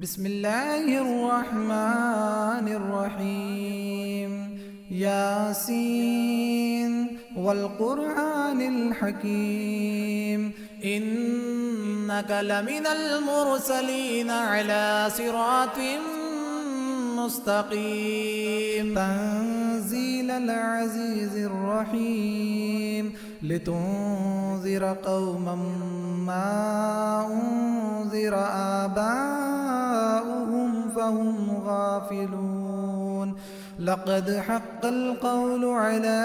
بسم الله الرحمن الرحيم. ياسين والقرآن الحكيم إنك لمن المرسلين على صراط مستقيم. تنزيل العزيز الرحيم لتنذر قوما ما أنذر آباؤهم فهم غافلون. لقد حق القول على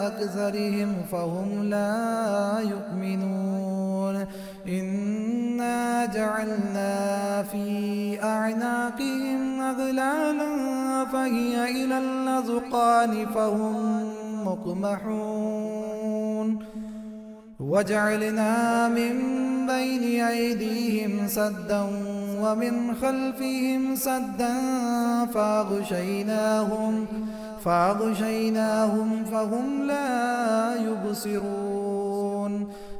أكثرهم فهم لا يؤمنون. إنا جعلنا في أعناقهم أغلالا فهي إلى الأذقان فهم مقمحون. وجعلنا من بين أيديهم سدا ومن خلفهم سدا فأغشيناهم فهم لا يبصرون.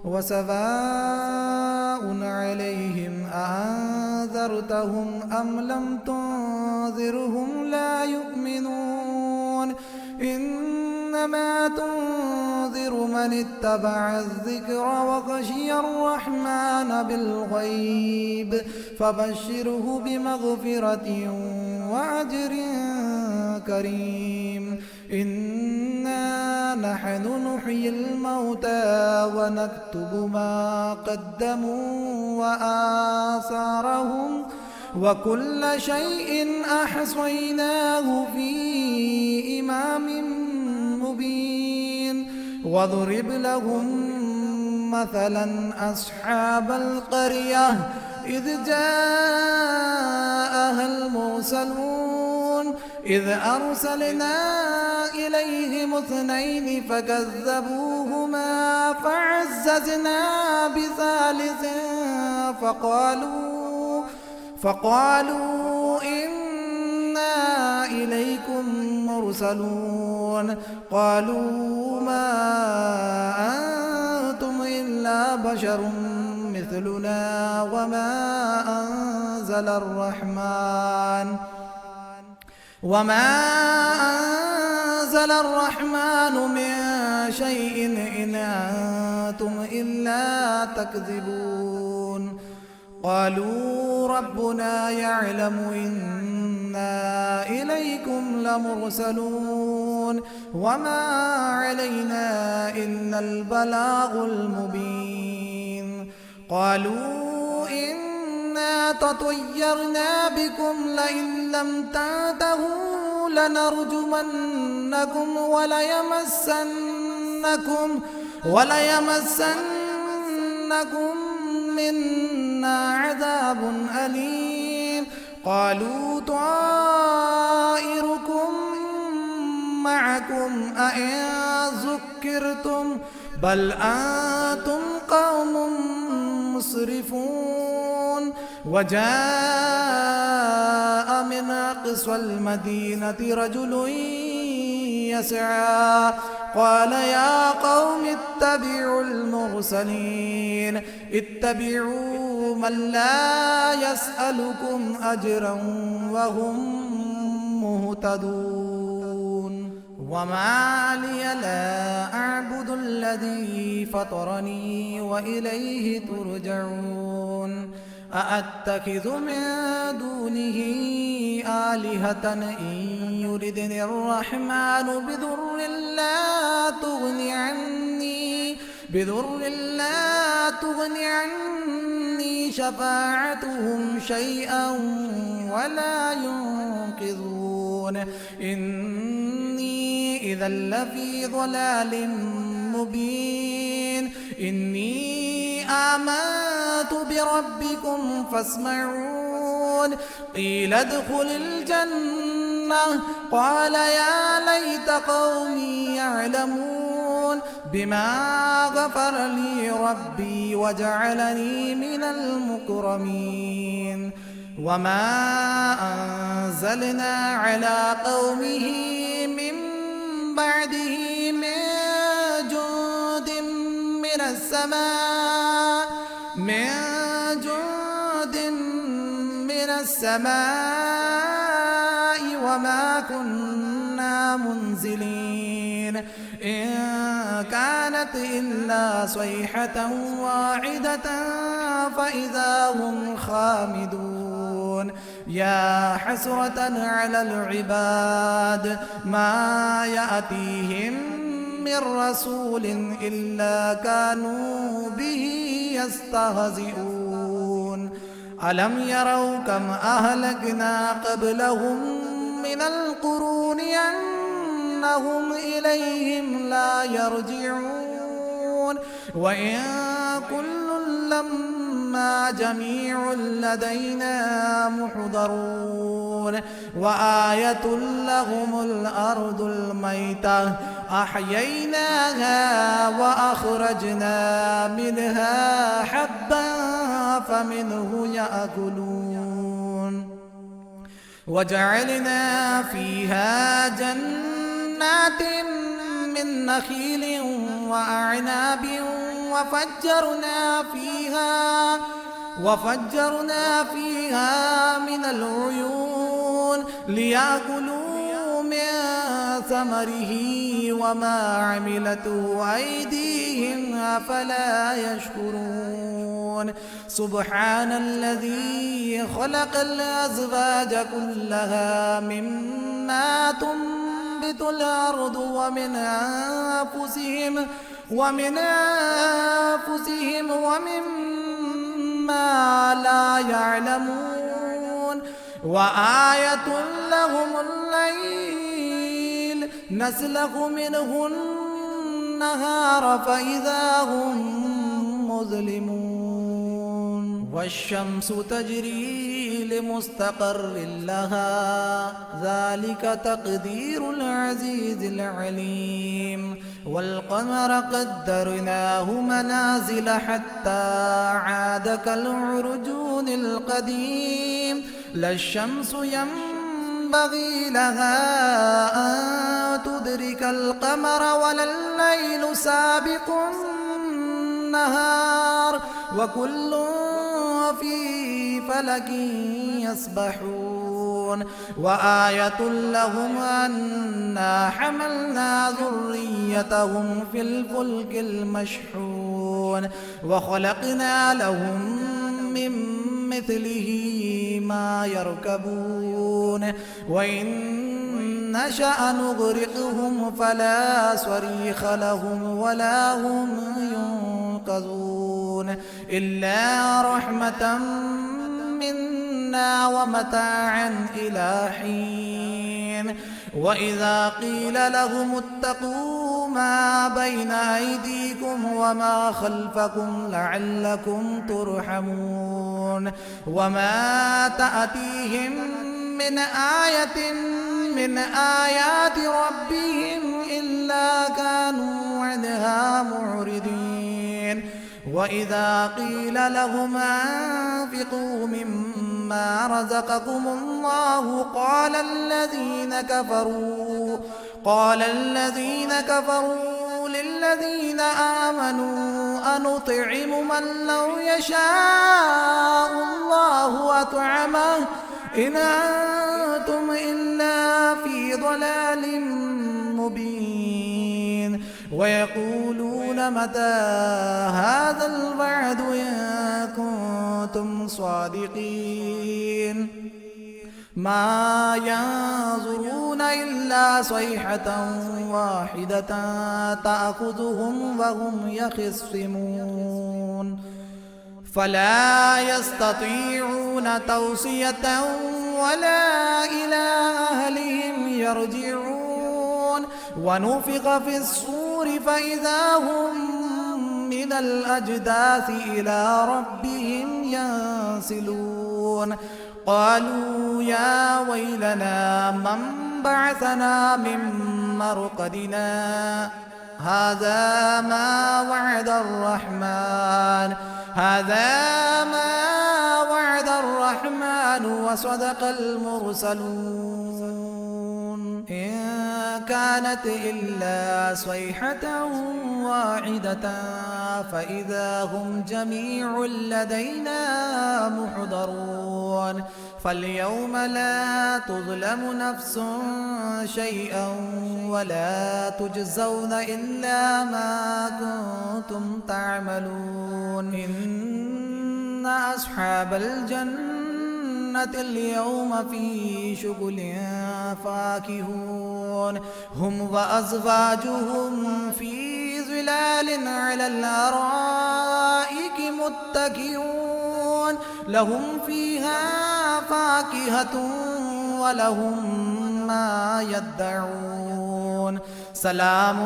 وسواء عليهم أأنذرتهم أم لم تنذرهم لا يؤمنون. إنما تنذر من اتبع الذكر وخشي الرحمن بالغيب فبشره بمغفرة وأجر كريم. إنا نحن نحيي الموتى ونكتب ما قدموا وآثارهم وكل شيء أحصيناه في إمام مبين. واضرب لهم مثلا أصحاب القرية إذ جاءها المرسلون إذ أرسلنا إليهم اثنين فكذبوهما فعززنا بثالث فقالوا إنا إليكم مرسلون. قالوا ما أنتم إلا بشر مثلنا وما أنزل الرحمن من شيء إن أنتم إلا تكذبون. قالوا ربنا يعلم إنا إليكم لمرسلون وما علينا إلا البلاغ المبين. قالوا إنا تطيرنا بكم لئن لم تنتهوا لنرجمنكم وليمسنكم منا عذاب أليم. قالوا طائركم معكم أئن ذكرتم بل أنتم قوم مسرفون. وجاء من أقصى المدينة رجل يسعى قال يا قوم اتبعوا المرسلين اتبعوا من لا يسألكم أجرا وهم مهتدون. وما لي لا أعبد الذي فطرني وإليه ترجعون. أأتخذ من دونه آلهة إن يردني الرحمن بضر لا تغن عني شفاعتهم شيئا ولا ينقذون. إني إذا لفي ضلال مبين. إني آمنت بربكم فاسمعون. قيل ادخل الجنة قال يا ليت قومي يعلمون بما غفر لي ربي وجعلني من المكرمين. وما أنزلنا على قومه من بعده من جند من السماء السماء وما كنا منزلين إن كانت إلا صيحة واحدة فإذا هم خامدون يا حسرة على العباد ما يأتيهم من رسول إلا كانوا به يستهزئون ألم يروا كم أهلكنا قبلهم من القرون أنهم إليهم لا يرجعون وإن كل لما جميع لدينا محضرون وآية لهم الأرض الميتة أحييناها وأخرجنا منها حبا فمنه يأكلون وجعلنا فيها جنات من نخيل وأعناب وفجرنا فيها من العيون ليأكلوا من ثمره وما عملته أيديهم أفلا يشكرون سبحان الذي خلق الأزواج كلها مما تنبت الأرض ومن أنفسهم ومما لا يعلمون وآية لهم الليل نسلخ منه النهار فإذا هم مظلمون والشمس تجري لمستقر لها ذلك تقدير العزيز العليم والقمر قدرناه منازل حتى عاد كالعرجون القديم لا الشمس ينبغي لها أن تدرك القمر ولا الليل سابق النهار وكل في فلك يسبحون وآية لهم أنا حملنا ذريتهم في الفلك المشحون وخلقنا لهم من مثله ما يركبون وإن نشأ نغرقهم فلا صريخ لهم ولا هم ينقذون إلا رحمة منا ومتاعا إلى حين وإذا قيل لهم اتقوا ما بين أيديكم وما خلفكم لعلكم ترحمون وما تأتيهم من آية من آيات ربهم إلا كانوا عنها معرضين وإذا قيل لهم أنفقوا مما رزقكم الله قال الذين كفروا للذين آمنوا أنطعم من لو يشاء الله أطعمه إن أنتم إلا في ضلال مبين ويقولون متى هذا الوعد إن كنتم صادقين ما ينظرون إلا صيحة واحدة تأخذهم وهم يخصمون فلا يستطيعون توصية ولا إلى أهلهم يرجعون ونفخ في الصور فإذا هم من الأجداث إلى ربهم ينسلون قالوا يا ويلنا من بعثنا من مرقدنا هذا ما وعد الرحمن وصدق المرسلون إن كانت إلا صيحة واحدة فإذا هم جميع لدينا محضرون فاليوم لا تظلم نفس شيئا ولا تجزون إلا ما كنتم تعملون إن أصحاب الجنة اليوم في شغل فاكهون هم وأزواجهم في ظلال على الأرائك متكئون لهم فيها فاكهة ولهم ما يدعون سلام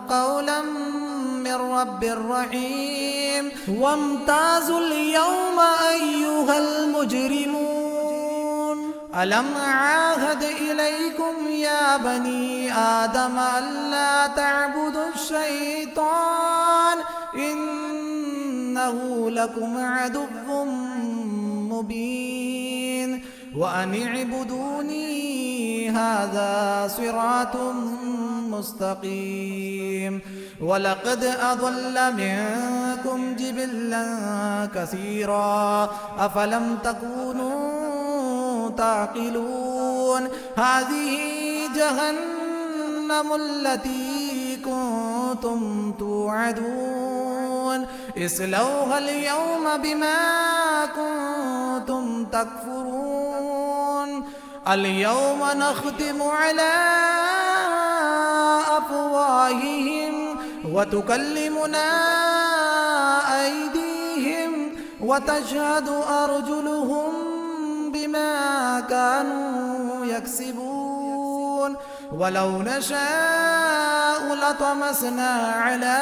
قولا من رب رحيم وامتازوا اليوم أيها المجرمون ألم عاهد إليكم يا بني آدم ألا تعبدوا الشيطان إنه لكم عدو مبين وأن اعبدوني هذا صراط مستقيم ولقد أضل منكم جبلا كثيرا أفلم تكونوا تعقلون هذه جهنم التي كنتم توعدون اصلوها اليوم بما كنتم تكفرون اليوم نختم على أفواههم وتكلمنا أيديهم وتشهد أرجلهم بما كانوا يكسبون ولو نشاء لطمسنا على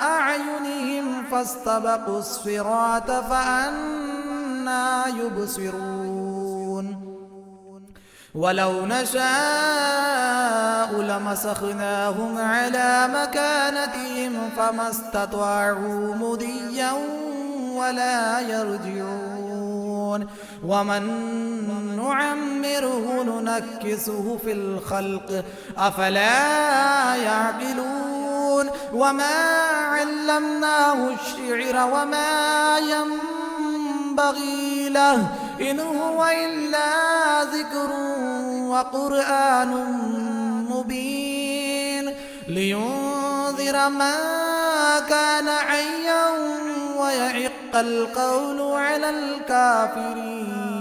أعينهم فاستبقوا الصراط فأنى يبصرون ولو نشاء لمسخناهم على مكانتهم فما استطاعوا مضيا ولا يرجعون ومن نعمره ننكسه في الخلق أفلا يعقلون وما علمناه الشعر وما ينبغي له إن هو إلا ذكر وقرآن مبين لينذر من كان حيا ويحق القول على الكافرين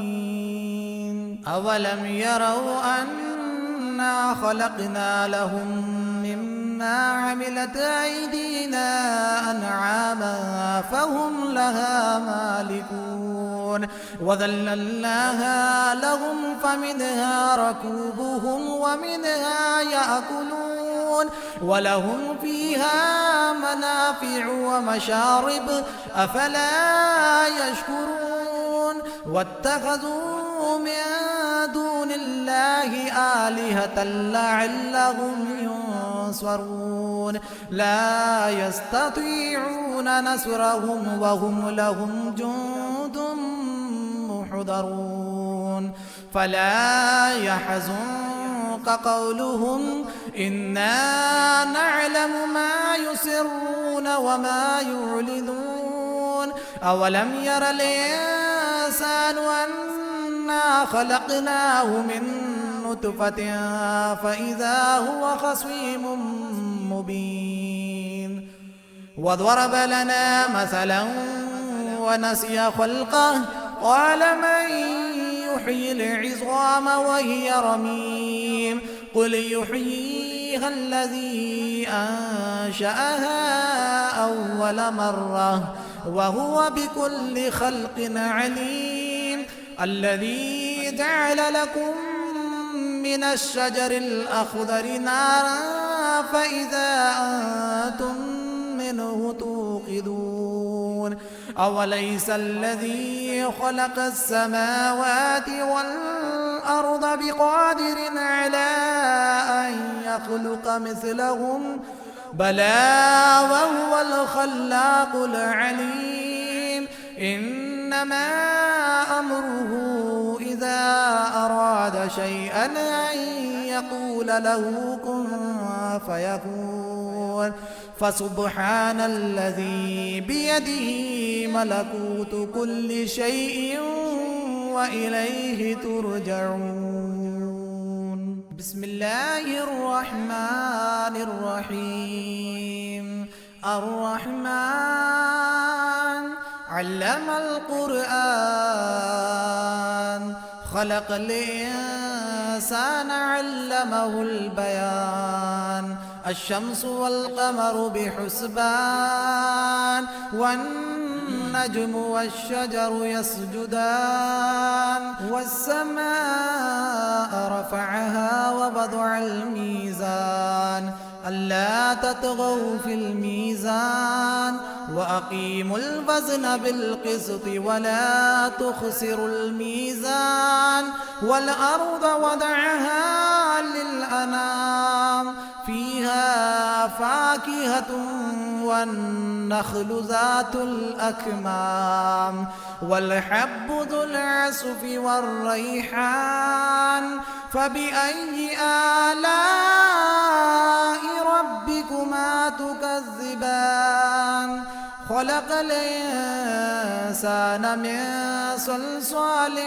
أولم يروا أنا خلقنا لهم مما عملت أيدينا أنعاما فهم لها مالكون وذللناها لهم فمنها ركوبهم ومنها يأكلون ولهم فيها منافع ومشارب أفلا يشكرون واتخذوا من دون الله آلهة لعلهم ينصرون لا يستطيعون نصرهم وهم لهم جند محضرون فلا يحزنك قولهم إنا نعلم ما يسرون وما يعلنون أولم ير الإنسان أنا خلقناه من نطفة فإذا هو خصيم مبين وضرب لنا مثلا ونسي خلقه قال من يحيي العظام وهي رميم قل يحييها الذي أنشأها أول مرة وهو بكل خلق عليم الذي جعل لكم من الشجر الأخضر نارا فإذا أنتم منه توقدون أوليس الذي خلق السماوات والأرض بقادر على أن يخلق مثلهم بلى وهو الخلاق العليم إنما أمره إذا أراد شيئا أن يقول له كن فيكون. فسبحان الذي بيده ملكوت كل شيء وإليه ترجعون. بسم الله الرحمن الرحيم. الرحمن علم القرآن خلق الإنسان علمه البيان. الشمس والقمر بحسبان والنجم والشجر يسجدان. والسماء رفعها ووضع الميزان ألا تطغوا في الميزان وأقيموا الوزن بالقسط ولا تخسروا الميزان. والأرض وضعها للأنام فيها فاكهة والنخل ذات الأكمام والحب ذو العصف والريحان. فبأي آلاء ربكما تكذبان؟ خلق الإنسان من صلصال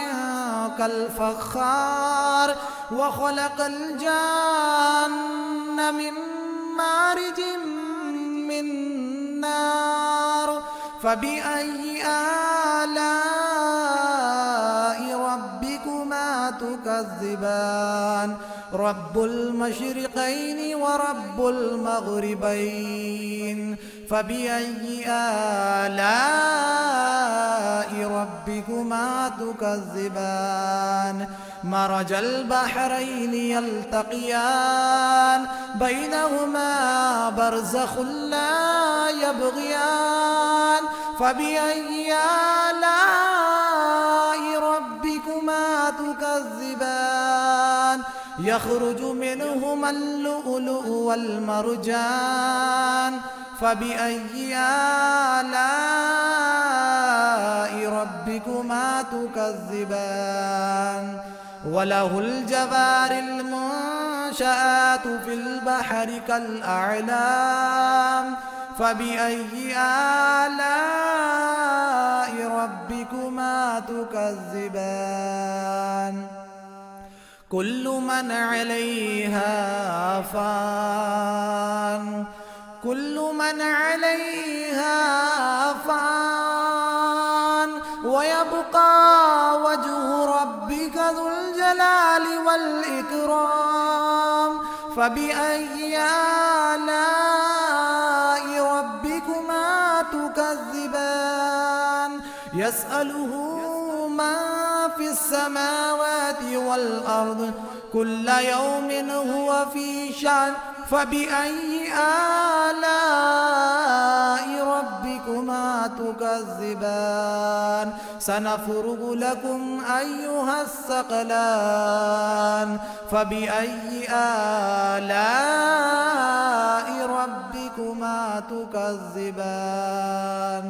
كالفخار وخلق الجان من مارج من نار. فبأي آلاء ربكما تكذبان؟ رب المشرقين ورب المغربين. فبأي آلاء ربكما تكذبان؟ مرج البحرين يلتقيان بينهما برزخ لا يبغيان. فبأي آلاء ربكما تكذبان؟ يخرج منهما اللؤلؤ والمرجان. فبأي آلاء ربكما تكذبان؟ وله الجوار المنشآت في البحر كالأعلام. فبأي آلاء ربكما تكذبان؟ كل من عليها فان. كل من عليها فان ويبقى وجه ربك ذو الجلال والإكرام. فبأي آلاء ربكما تكذبان؟ يسأله من في السماوات والأرض كل يوم هو في شأن. فبأي آلاء ربكما تكذبان؟ سنفرغ لكم أيها الثقلان. فبأي آلاء ربكما تكذبان؟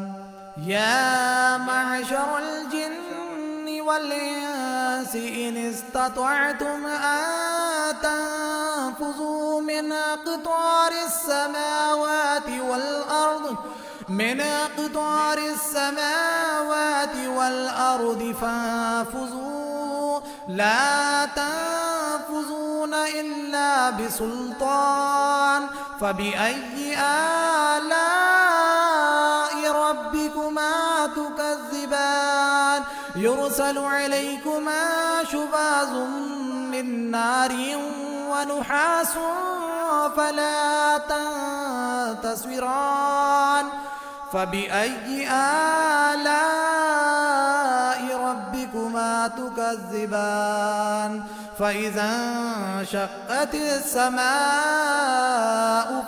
يا معشر الجن والإنس إن استطعتم أن تنفذوا من أقطار السماوات والأرض فانفذوا لا تنفذون إلا بسلطان. فبأي آلاء ربكما تكذبان؟ يرسل عليكما شواظ من نار ونحاس فلا تنتصران. فبأي آلاء ربكما تكذبان؟ فإذا انشقت السماء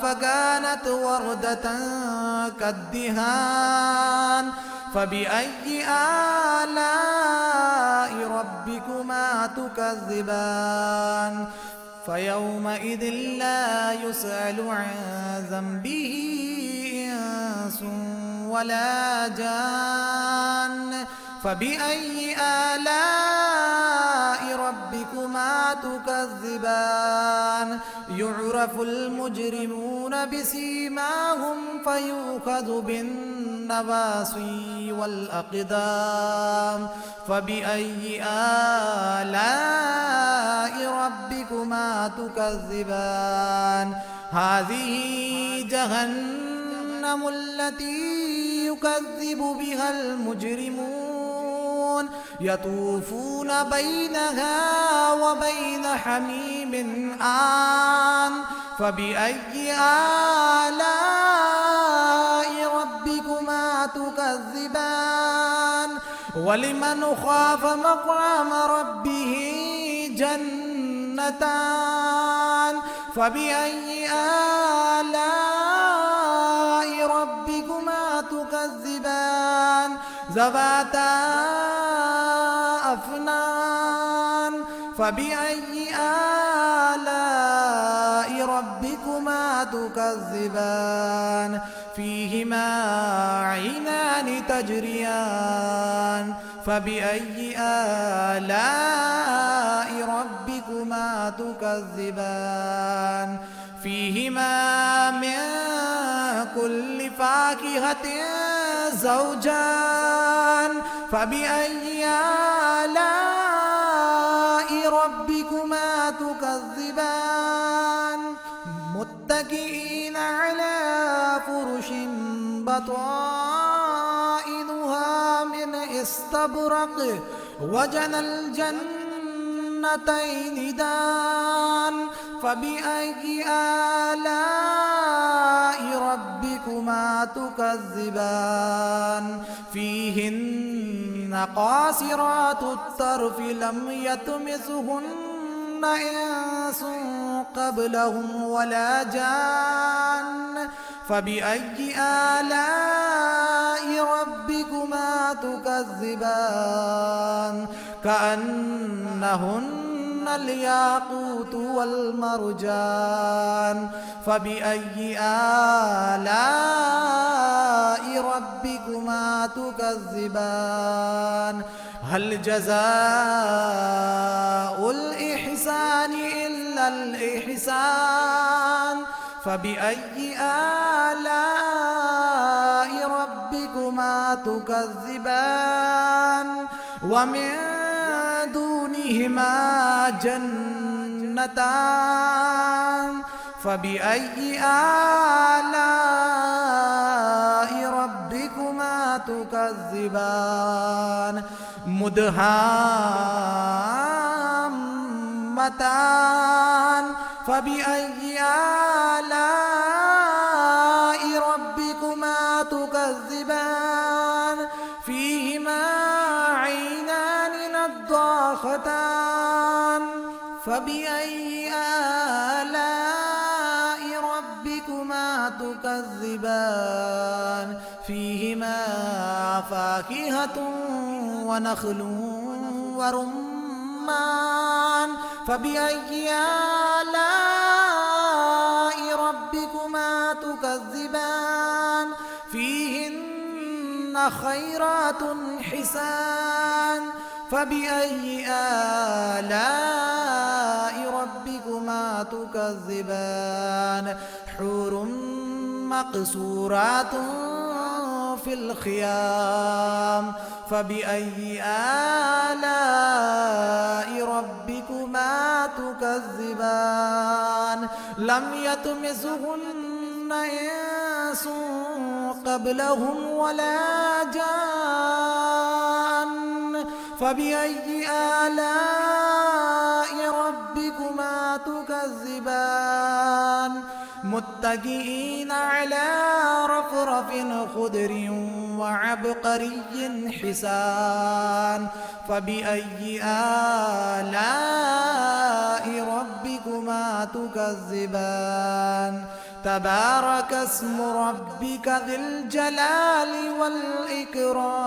فكانت وردة كالدهان. فبأي آلاء ربكما تكذبان؟ فيومئذ لا يسأل عن ذنبه إنس ولا جان. فبأي آلاء ربكما تكذبان يعرف المجرمون بسيماهم فيؤخذ بالنواصي والأقدام فبأي آلاء ربكما تكذبان هذه جهنم التي يكذب بها المجرمون يطوفون بينها وبين حميم آن فبأي آلاء ربكما تكذبان ولمن خاف مقام ربه جنتان فبأي آلاء ربكما تكذبان ذواتا أفنان فبأي آلاء ربكما تكذبان فيهما عينان تجريان فبأي آلاء ربكما تكذبان فيهما من كل فاكهة زوجان فبأي آلاء ربكما تكذبان متكئين على فرش بطائنها من استبرق وجنى الجنتين دان فبأي آلاء ربكما تكذبان فيهن قاصرات الطرف لم يطمثهن إنس قبلهم ولا جان فبأي آلاء ربكما تكذبان كأنهن الياقوت والمرجان فبأي آلاء ربكما تكذبان هل جزاء الإحسان إلا الإحسان فبأي آلاء ربكما تكذبان ومن دونهما جنتان فبأي آلاء ربكما تكذبان مدهامتان فبأي آلاء ربكما تكذبان فيهما عينان نضاختان فبأي آلاء ربكما تكذبان فيهما فاكهة ونخل ورمان فبأي آلاء ربكما تكذبان فيهن خيرات حسان فبأي آلاء ربكما تكذبان حور مقصورات في الخيام فبأي آلاء ربكما تكذبان لم يطمثهن إنس قبلهم ولا جان فبأي آلاء ربكما تكذبان متكئين على رفرف خضر وعبقري حسان فبأي آلاء ربكما تكذبان تبارك اسم ربك ذي الجلال والإكرام